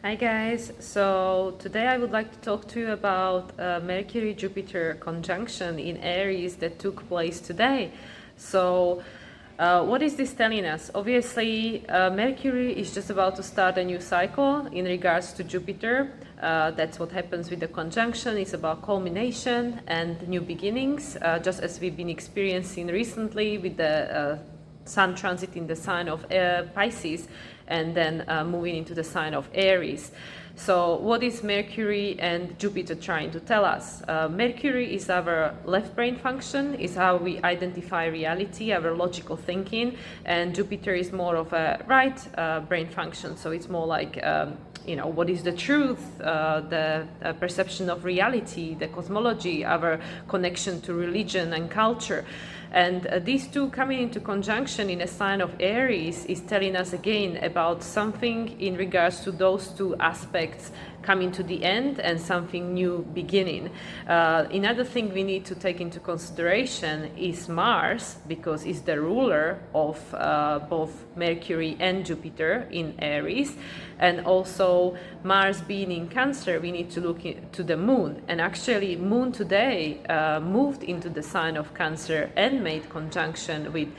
Hi guys, so today I would like to talk to you about Mercury Jupiter conjunction in Aries that took place today. What is this telling us? Obviously, Mercury is just about to start a new cycle in regards to Jupiter. That's what happens with the conjunction. It's about culmination and new beginnings, just as we've been experiencing recently with the Sun transit in the sign of Pisces and then moving into the sign of Aries. So what is Mercury and Jupiter trying to tell us? Mercury is our left brain function, is how we identify reality, our logical thinking, and Jupiter is more of a right brain function. So it's more like what is the truth, the perception of reality, the cosmology, our connection to religion and culture. And these two coming into conjunction in a sign of Aries is telling us again about something in regards to those two aspects coming to the end and something new beginning. Another thing we need to take into consideration is Mars, because it's the ruler of both Mercury and Jupiter in Aries. And also Mars being in Cancer, we need to look to the moon. And actually moon today moved into the sign of Cancer and made conjunction with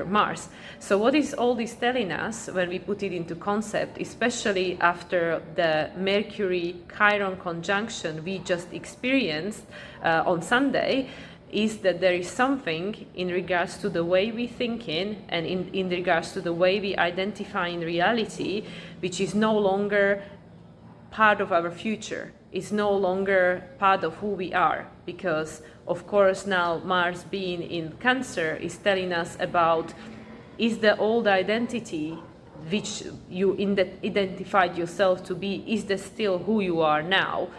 Mars. So what is all this telling us when we put it into concept, especially after the Mercury Chiron conjunction we just experienced on Sunday, is that there is something in regards to the way we think and in regards to the way we identify in reality, which is no longer part of our future. It's no longer part of who we are, because of course now Mars being in Cancer is telling us about, is the old identity which you identified yourself to be, is that still who you are now?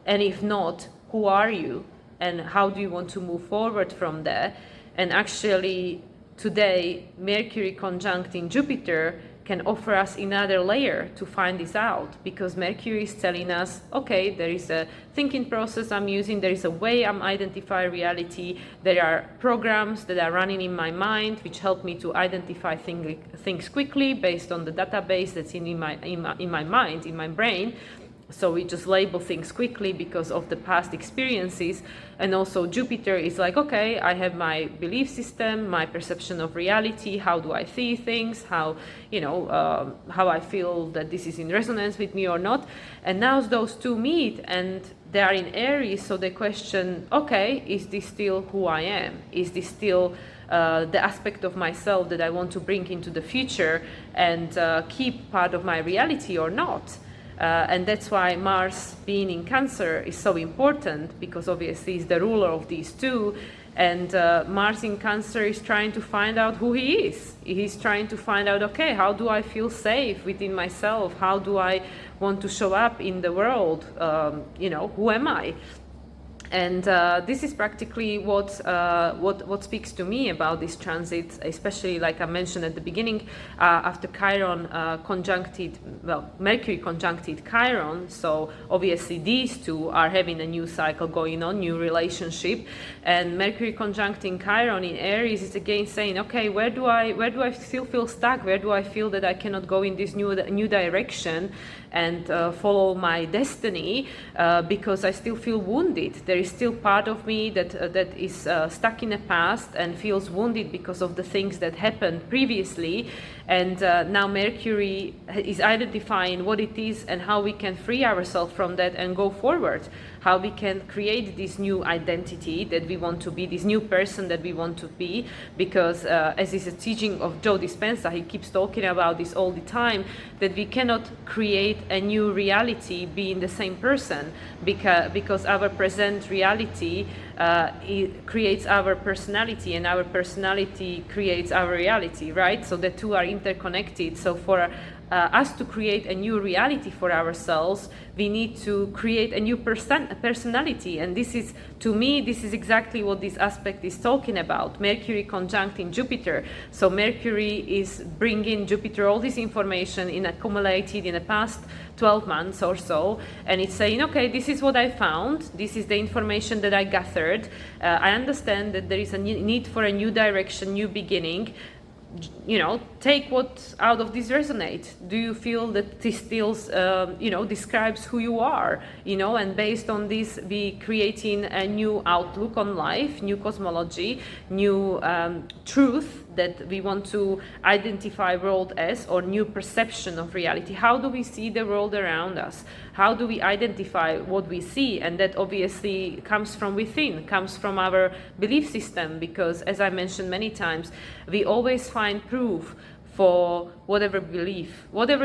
And if not, who are you? And how do you want to move forward from there? And actually, today, Mercury conjuncting Jupiter can offer us another layer to find this out, because Mercury is telling us, okay, there is a thinking process I'm using, there is a way I'm identifying reality, there are programs that are running in my mind which help me to identify things quickly based on the database that's in my mind, in my brain. So we just label things quickly because of the past experiences. And also Jupiter is like, okay, I have my belief system, my perception of reality, how do I see things, how I feel that this is in resonance with me or not. And now those two meet and they are in Aries, so they question, okay, is this still who I am? Is this still the aspect of myself that I want to bring into the future and keep part of my reality or not? And that's why Mars being in Cancer is so important, because obviously he's the ruler of these two. And Mars in Cancer is trying to find out who he is. He's trying to find out, okay, how do I feel safe within myself? How do I want to show up in the world? Who am I? And this is practically what speaks to me about this transit, especially like I mentioned at the beginning, after Mercury conjuncted Chiron. So obviously these two are having a new cycle going on, new relationship, and Mercury conjuncting Chiron in Aries is again saying, okay, where do I still feel stuck? Where do I feel that I cannot go in this new direction and follow my destiny because I still feel wounded? There is still part of me that is stuck in the past and feels wounded because of the things that happened previously. And now Mercury is identifying what it is and how we can free ourselves from that and go forward. How we can create this new identity that we want to be, this new person that we want to be. Because as is a teaching of Joe Dispenza, he keeps talking about this all the time, that we cannot create a new reality being the same person, because our present reality it creates our personality, and our personality creates our reality, right? So the two are interconnected. So for us to create a new reality for ourselves, we need to create a new personality. And this is, to me, this is exactly what this aspect is talking about. Mercury conjuncting Jupiter. So Mercury is bringing Jupiter all this information accumulated in the past 12 months or so, and it's saying, okay, this is what I found, this is the information that I gathered, I understand that there is a need for a new direction, new beginning. take what out of this resonate. Do you feel that this still describes who you are, and based on this be creating a new outlook on life, new cosmology, new truth that we want to identify world as, or new perception of reality. How do we see the world around us? How do we identify what we see? And that obviously comes from within, comes from our belief system, because as I mentioned many times, we always find proof for whatever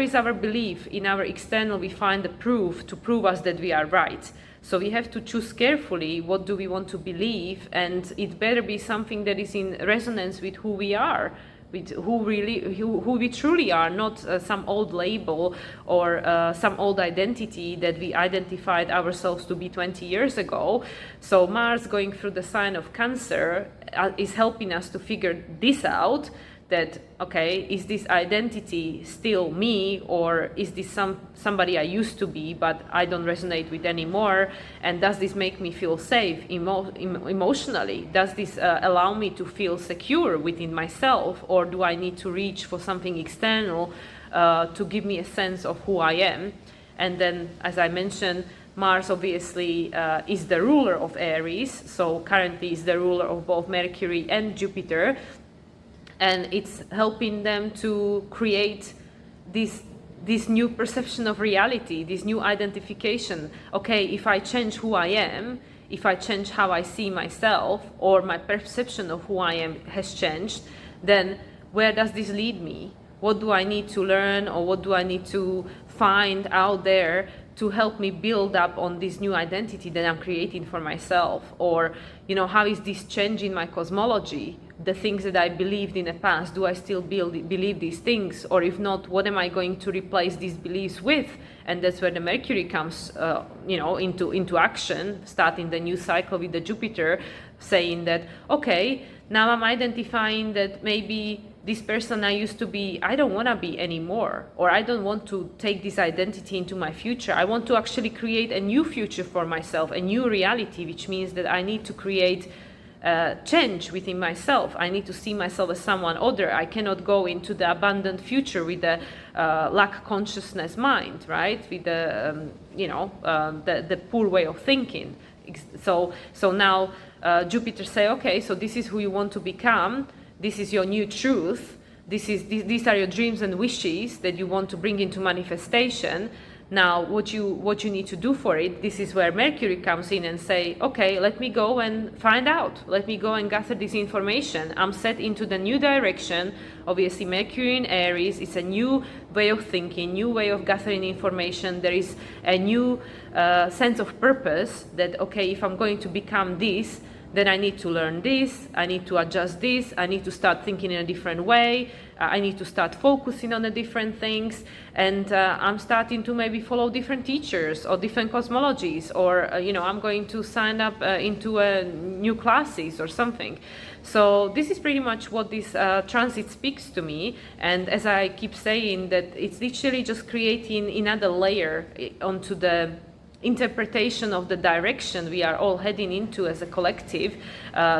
is our belief. In our external, we find the proof to prove us that we are right. So we have to choose carefully what do we want to believe, and it better be something that is in resonance with who we are, with who we truly are, not some old label or some old identity that we identified ourselves to be 20 years ago. So Mars going through the sign of Cancer is helping us to figure this out, that okay, is this identity still me, or is this somebody I used to be but I don't resonate with anymore? And does this make me feel safe emotionally? Does this allow me to feel secure within myself, or do I need to reach for something external to give me a sense of who I am? And then, as I mentioned, Mars obviously is the ruler of Aries, so currently is the ruler of both Mercury and Jupiter. And it's helping them to create this new perception of reality, this new identification. Okay, if I change who I am, if I change how I see myself, or my perception of who I am has changed, then where does this lead me? What do I need to learn, or what do I need to find out there to help me build up on this new identity that I'm creating for myself? Or, how is this changing my cosmology? The things that I believed in the past, do I still believe these things? Or if not, what am I going to replace these beliefs with? And that's where the Mercury comes, into action, starting the new cycle with the Jupiter, saying that, okay, now I'm identifying that maybe this person I used to be, I don't want to be anymore, or I don't want to take this identity into my future. I want to actually create a new future for myself, a new reality, which means that I need to create change within myself. I need to see myself as someone other. I cannot go into the abundant future with the lack consciousness mind, right? With the the poor way of thinking. So now Jupiter say, okay, so this is who you want to become. This is your new truth. These are your dreams and wishes that you want to bring into manifestation. Now, what you need to do for it, this is where Mercury comes in and say, okay, let me go and find out. Let me go and gather this information. I'm set into the new direction. Obviously, Mercury in Aries, it's a new way of thinking, new way of gathering information. There is a new sense of purpose that, okay, if I'm going to become this, then I need to learn this, I need to adjust this, I need to start thinking in a different way, I need to start focusing on the different things, and I'm starting to maybe follow different teachers or different cosmologies, or I'm going to sign up into new classes or something. So this is pretty much what this transit speaks to me, and as I keep saying, that it's literally just creating another layer onto the interpretation of the direction we are all heading into as a collective.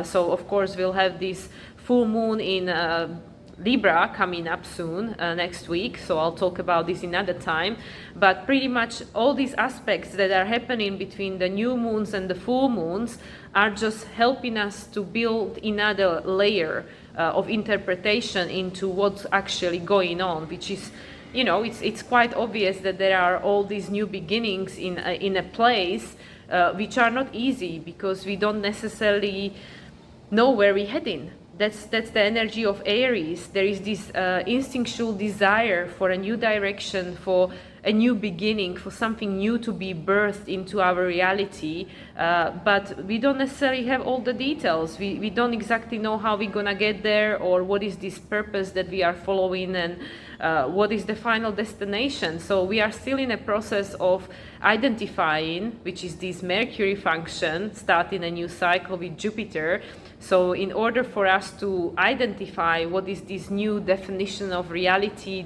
So of course we'll have this full moon in Libra coming up soon, next week, so I'll talk about this another time. But pretty much all these aspects that are happening between the new moons and the full moons are just helping us to build another layer of interpretation into what's actually going on, which is, it's quite obvious that there are all these new beginnings in a place which are not easy, because we don't necessarily know where we're heading. That's the energy of Aries. There is this instinctual desire for a new direction, for a new beginning, for something new to be birthed into our reality, but we don't necessarily have all the details. We don't exactly know how we're gonna get there, or what is this purpose that we are following, and what is the final destination. So we are still in a process of identifying, which is this Mercury function, starting a new cycle with Jupiter. So in order for us to identify what is this new definition of reality,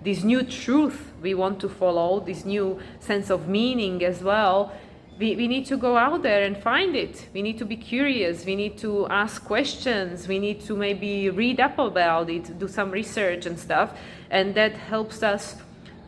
this new truth we want to follow, this new sense of meaning as well, we need to go out there and find it. We need to be curious. We need to ask questions. We need to maybe read up about it, do some research and stuff. And that helps us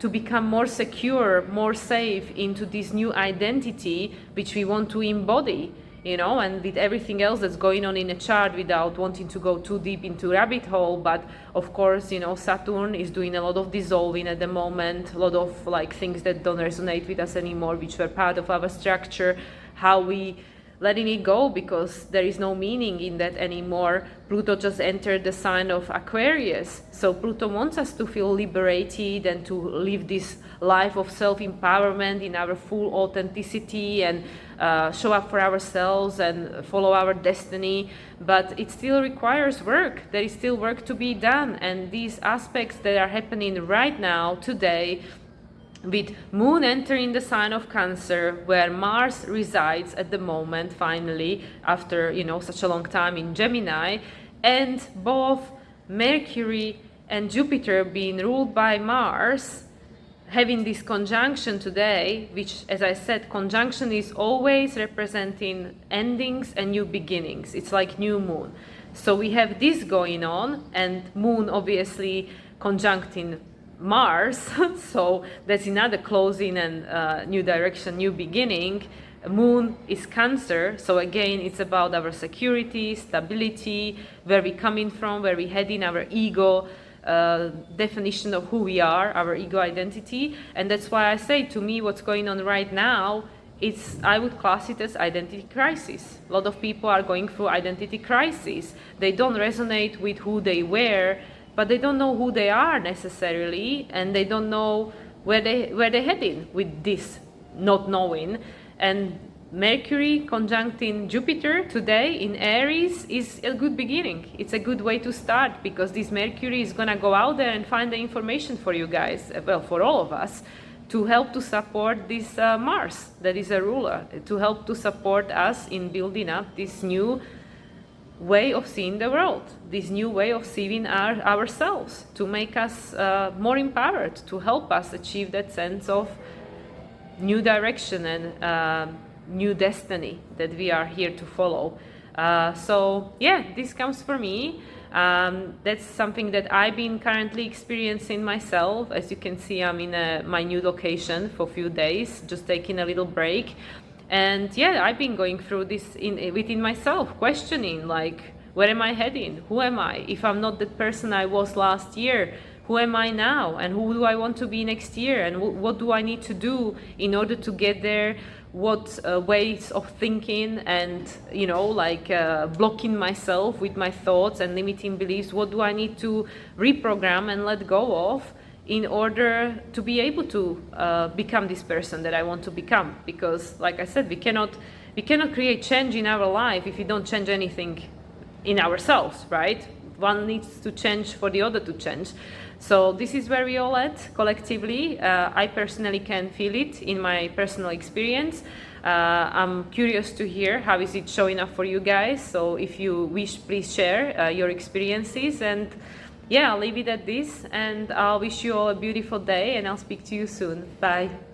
to become more secure, more safe into this new identity which we want to embody, you know, and with everything else that's going on in a chart, without wanting to go too deep into rabbit hole. But of course, you know, Saturn is doing a lot of dissolving at the moment, a lot of like things that don't resonate with us anymore, which were part of our structure, how we letting it go because there is no meaning in that anymore. Pluto just entered the sign of Aquarius. So Pluto wants us to feel liberated and to live this life of self-empowerment in our full authenticity and show up for ourselves and follow our destiny. But it still requires work. There is still work to be done. And these aspects that are happening right now, today, with Moon entering the sign of Cancer, where Mars resides at the moment, finally, after, you know, such a long time in Gemini, and both Mercury and Jupiter being ruled by Mars, having this conjunction today, which, as I said, conjunction is always representing endings and new beginnings. It's like new moon. So we have this going on, and Moon obviously conjuncting Mars, so that's another closing and new direction, new beginning. Moon is Cancer, so again it's about our security, stability, where we coming from, where we heading, our ego, definition of who we are, our ego identity. And that's why I say, to me, what's going on right now, I would class it as identity crisis. A lot of people are going through identity crisis. They don't resonate with who they were, but they don't know who they are necessarily, and they don't know where they're heading with this not knowing. And Mercury conjuncting Jupiter today in Aries is a good beginning. It's a good way to start, because this Mercury is gonna go out there and find the information for you guys, well, for all of us, to help to support this Mars that is a ruler, to help to support us in building up this new way of seeing the world, this new way of seeing ourselves, to make us more empowered, to help us achieve that sense of new direction and new destiny that we are here to follow. So yeah, this comes for me. That's something that I've been currently experiencing myself. As you can see, I'm in my new location for a few days, just taking a little break. And yeah, I've been going through this within myself, questioning, like, where am I heading? Who am I? If I'm not the person I was last year, who am I now? And who do I want to be next year? And what do I need to do in order to get there? What ways of thinking and, you know, like blocking myself with my thoughts and limiting beliefs, what do I need to reprogram and let go of in order to be able to become this person that I want to become? Because, like I said, we cannot create change in our life if we don't change anything in ourselves, right? One needs to change for the other to change. So this is where we all at collectively. I personally can feel it in my personal experience. I'm curious to hear how is it showing up for you guys. So if you wish, please share your experiences. And yeah, I'll leave it at this, and I'll wish you all a beautiful day, and I'll speak to you soon. Bye.